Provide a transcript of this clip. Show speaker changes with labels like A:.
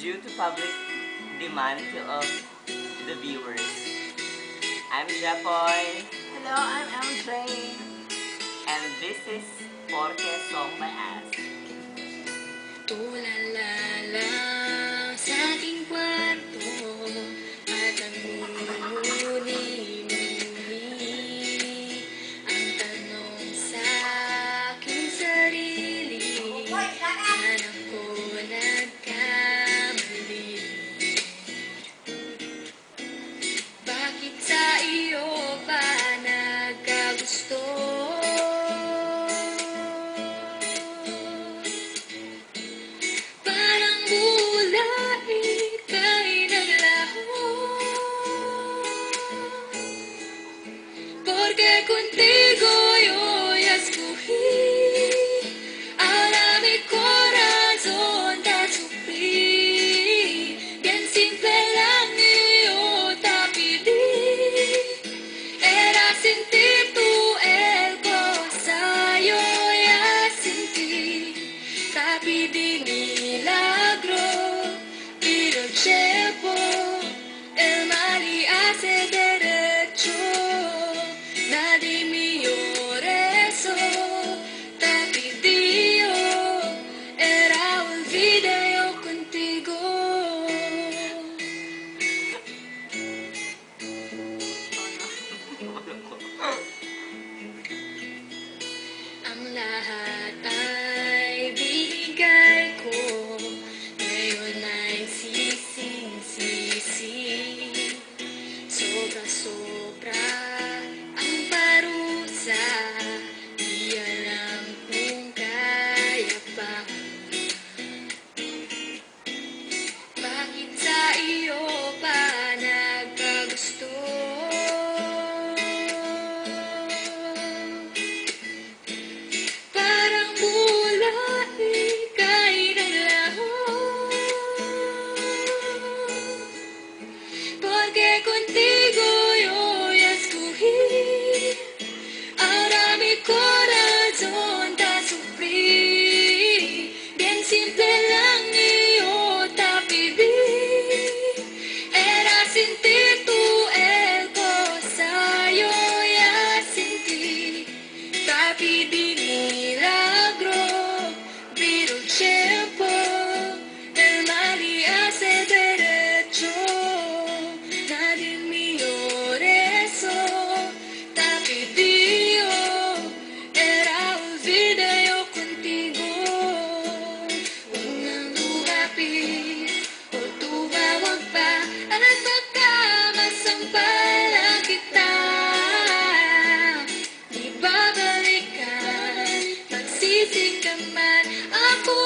A: due to public demand of the viewers. I'm Japoy.
B: Hello, I'm MJ.
A: And this is Porque Song by Us.
C: Tulala lang sa aking kwarto at ang muni-muni ang tanong sa aking sarili, saan ako nagkamali? Bakit sa iyo pa nagkagusto? Parang mula ika'y naglaho, porque contigo yo ya escogí, ahora mi corazón te sufrí, bien simple lang yo te pedí, era sin ti tú el cosa yo ya sentí, te pedí milagro, pero el tiempo, el mal y hace derecho, nadie me eso, te pidió, era un video contigo. Ang lahat ay binigay ko, ngayon ay sising-sisi. Sobra-sobra ang parusa, di alam kung kaya pa. Bakit sa iyo pa nagkagusto? Parang mula ika'y naglaho, porque contigo yo ya escogí, ahora mi corazón te sufrí, bien simple lang yo te pedí, era sin ti tú el cosa yo ya sentí, te pedí milagro, pero el tiempo, el mal y hace derecho, nadie me eso, te pidió, era un video contigo, unang lumapit, o tumawag pa, at baka masampalan kita, di babalikan, magsisi ka man, ako